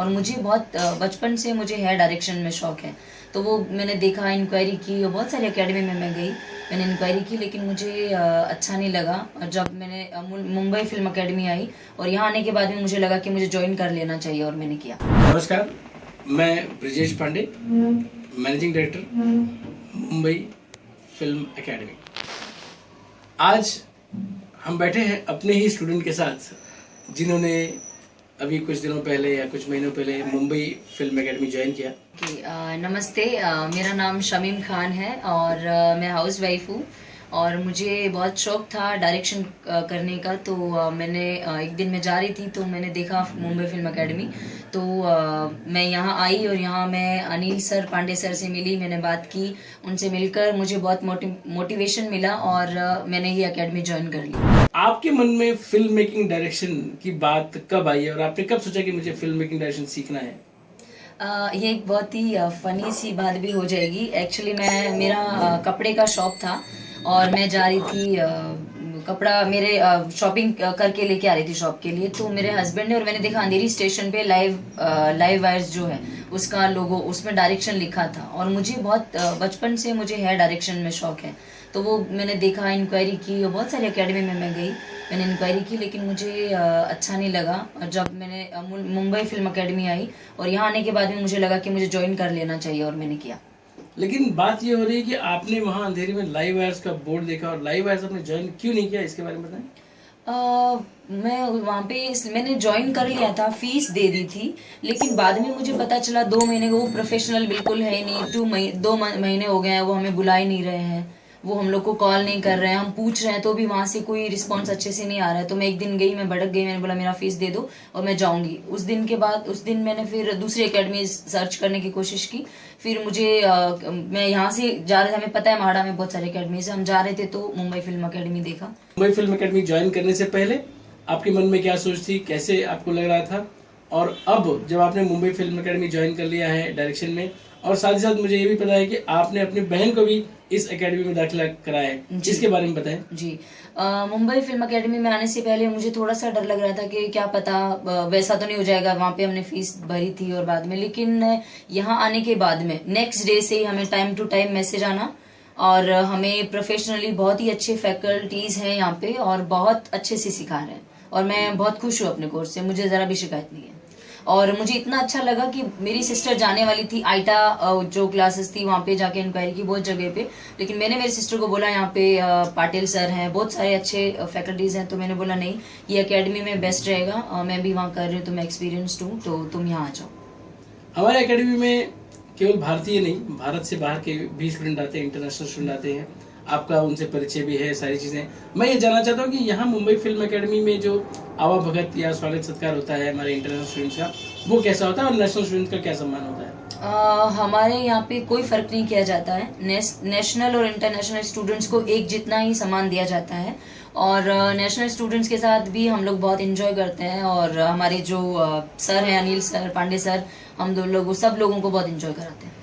और मुझे बहुत बचपन से मुझे हेयर डायरेक्शन में शौक है। तो वो मैंने देखा, इंक्वायरी की और बहुत सारी एकेडमी में मैं गई, मैंने इंक्वायरी की, लेकिन मुझे अच्छा नहीं लगा। और जब मैंने मुंबई फिल्म एकेडमी आई और यहाँ आने के बाद में मुझे लगा कि मुझे ज्वाइन कर लेना चाहिए और मैंने किया। नमस्कार, मैं Brijesh Pandey, managing director Mumbai film academy. आज हम बैठे हैं अपने ही स्टूडेंट के साथ जिन्होंने अभी कुछ दिनों पहले या कुछ महीनों पहले मुंबई फिल्म एकेडमी ज्वाइन किया। नमस्ते, मेरा नाम शमीम खान है और मैं हाउस वाइफ हूँ और मुझे बहुत शौक था डायरेक्शन करने का। तो मैंने एक दिन मैं जा रही थी तो मैंने देखा मुंबई फिल्म एकेडमी। तो मैं यहाँ आई और यहाँ मैं अनिल सर, पांडे सर से मिली, मैंने बात की, उनसे मिलकर मुझे बहुत मोटिवेशन मिला और मैंने ये एकेडमी ज्वाइन कर ली। आपके मन में फिल्म मेकिंग डायरेक्शन की बात कब आई और आपने कब सोचा कि मुझे फिल्म मेकिंग डायरेक्शन सीखना है? ये एक बहुत ही फनी सी बात भी हो जाएगी। एक्चुअली मेरा कपड़े का शॉप था और मैं जा रही थी कपड़ा मेरे शॉपिंग करके लेके आ रही थी शॉप के लिए। तो मेरे हस्बैंड ने और मैंने देखा अंधेरी स्टेशन पे लाइव वायर्स जो है उसका लोगो, उसमें डायरेक्शन लिखा था और मुझे बहुत बचपन से मुझे हेयर डायरेक्शन में शौक है। तो वो मैंने देखा, इंक्वायरी की और बहुत सारी एकेडमी में मैं गई, मैंने इंक्वायरी की, लेकिन मुझे अच्छा नहीं लगा। और जब मैंने मुंबई फिल्म एकेडमी आई और यहाँ आने के बाद में मुझे लगा कि मुझे ज्वाइन कर लेना चाहिए और मैंने किया। लेकिन बात ये हो रही है कि आपने वहाँ अंधेरी में लाइव वायर्स का बोर्ड देखा और लाइव वायर्स आपने ज्वाइन क्यों नहीं किया, इसके बारे में बताएं। मैं वहाँ पे मैंने ज्वाइन कर लिया था, फीस दे दी थी, लेकिन बाद में मुझे पता चला 2 महीने को वो प्रोफेशनल बिल्कुल है ही नहीं। 2 महीने हो गए हैं, वो हमें बुला ही नहीं रहे हैं, वो हम लोग को कॉल नहीं कर रहे हैं, हम पूछ रहे हैं तो भी वहाँ से कोई रिस्पॉन्स अच्छे से नहीं आ रहा है। तो मैं एक दिन गई, मैं भड़क गई, मैंने बोला मेरा फीस दे दो और मैं जाऊंगी। उस दिन मैंने फिर दूसरी एकेडमी सर्च करने की कोशिश की। फिर मुझे मैं यहाँ से जा रहे थे, हमें पता है महाड़ा में बहुत सारी एकेडमी से, हम जा रहे थे तो मुंबई फिल्म एकेडमी देखा। मुंबई फिल्म एकेडमी ज्वाइन करने से पहले आपके मन में क्या सोच थी, कैसे आपको लग रहा था, और अब जब आपने मुंबई फिल्म एकेडमी ज्वाइन कर लिया है डायरेक्शन में, और साथ ही साथ मुझे ये भी पता है कि आपने अपनी बहन को भी इस एकेडमी में दाखिला कराया है, इसके बारे में बताएं। जी, मुंबई फिल्म एकेडमी में आने से पहले मुझे थोड़ा सा डर लग रहा था कि क्या पता वैसा तो नहीं हो जाएगा, वहाँ पे हमने फीस भरी थी और बाद में, लेकिन यहाँ आने के बाद में नेक्स्ट डे से ही हमें टाइम टू टाइम मैसेज आना और हमें प्रोफेशनली बहुत ही अच्छे फैकल्टीज हैं यहाँ पे और बहुत अच्छे से सिखा रहे हैं और मैं बहुत खुश हूँ अपने कोर्स से, मुझे जरा भी शिकायत नहीं है। और मुझे इतना अच्छा लगा कि मेरी सिस्टर जाने वाली थी आइटा जो क्लासेस थी वहाँ पे जाके इंक्वायरी की बहुत जगह पे, लेकिन मैंने मेरी सिस्टर को बोला यहाँ पे पाटिल सर हैं, बहुत सारे अच्छे फैकल्टीज हैं, तो मैंने बोला नहीं, ये एकेडमी में बेस्ट रहेगा, मैं भी वहाँ कर रही हूँ तो मैं एक्सपीरियंस्ड हूँ, तो तुम यहाँ आ जाओ। हमारे एकेडमी में केवल भारतीय नहीं, भारत से बाहर के भी स्टूडेंट आते हैं, इंटरनेशनल स्टूडेंट आते हैं, आपका उनसे परिचय भी है, सारी चीजें। मैं ये जानना चाहता हूँ कि यहाँ मुंबई फिल्म एकेडमी में जो आवाभगत या स्वागत सत्कार होता है हमारे इंटरनेशनल स्टूडेंट्स का, वो कैसा होता है और नेशनल स्टूडेंट्स का क्या सम्मान होता है? हमारे यहाँ पे कोई फर्क नहीं किया जाता है, नेशनल और इंटरनेशनल स्टूडेंट्स को एक जितना ही सम्मान दिया जाता है और नेशनल स्टूडेंट्स के साथ भी हम लोग बहुत एंजॉय करते हैं और हमारे जो सर हैं, अनिल सर, पांडे सर, हम सब लोगों को बहुत एंजॉय कराते हैं।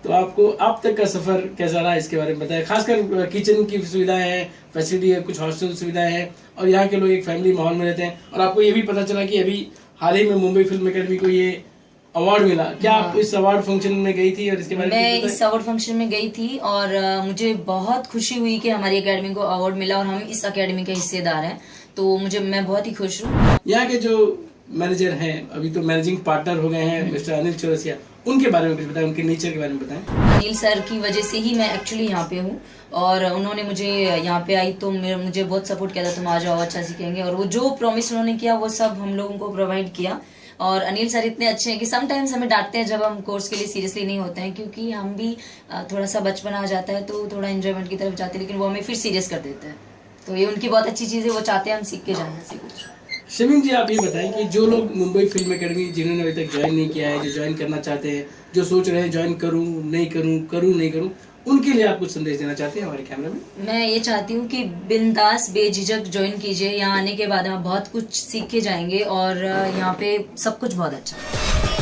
तो आपको अब तक का सफर कैसा रहा, इसके बारे में बताएं। खासकर किचन की सुविधाएं हैं, फैसिलिटी है, कुछ हॉस्टल सुविधाएं हैं और यहाँ के लोग एक फैमिली माहौल में रहते हैं, और आपको ये भी पता चला कि अभी हाल ही में मुंबई फिल्म एकेडमी को ये अवार्ड मिला। क्या आप इस अवार्ड फंक्शन में गई थी और इसके बारे में? मैं इस अवार्ड फंक्शन में गई थी और मुझे बहुत खुशी हुई कि हमारी एकेडमी को अवार्ड मिला और हम इस एकेडमी के हिस्सेदार हैं, तो मैं बहुत ही खुश हूँ। यहाँ के जो मैनेजर हैं, अभी तो मैनेजिंग पार्टनर हो गए हैं, मिस्टर अनिल चौरसिया, उनके बारे में कुछ बताएं, उनके नेचर के बारे में बताएं। अनिल सर की वजह से ही मैं एक्चुअली यहाँ पे हूँ और उन्होंने मुझे यहाँ पे आई तो मुझे बहुत सपोर्ट किया था, तुम आ जाओ, अच्छा सीखेंगे, और वो जो प्रॉमिस उन्होंने किया वो सब हम लोगों को प्रोवाइड किया। और अनिल सर इतने अच्छे हैं कि समटाइम्स हमें डांटते हैं जब हम कोर्स के लिए सीरियसली नहीं होते हैं, क्योंकि हम भी थोड़ा सा बचपन आ जाता है तो थोड़ा एंजॉयमेंट की तरफ जाते हैं, लेकिन वो हमें फिर सीरियस कर देते हैं। तो ये उनकी बहुत अच्छी चीज़ है, वो चाहते हैं हम सीख के जाए से कुछ। शमीम जी, आप ये बताएं कि जो लोग मुंबई फिल्म एकेडमी जिन्होंने अभी तक ज्वाइन नहीं किया है, जो ज्वाइन करना चाहते हैं, जो सोच रहे हैं ज्वाइन करूं नहीं करूं, उनके लिए आप कुछ संदेश देना चाहते हैं हमारे कैमरे में? मैं ये चाहती हूँ कि बिंदास बेझिझक ज्वाइन कीजिए, यहाँ आने के बाद आप बहुत कुछ सीख के जाएंगे और यहाँ पे सब कुछ बहुत अच्छा है।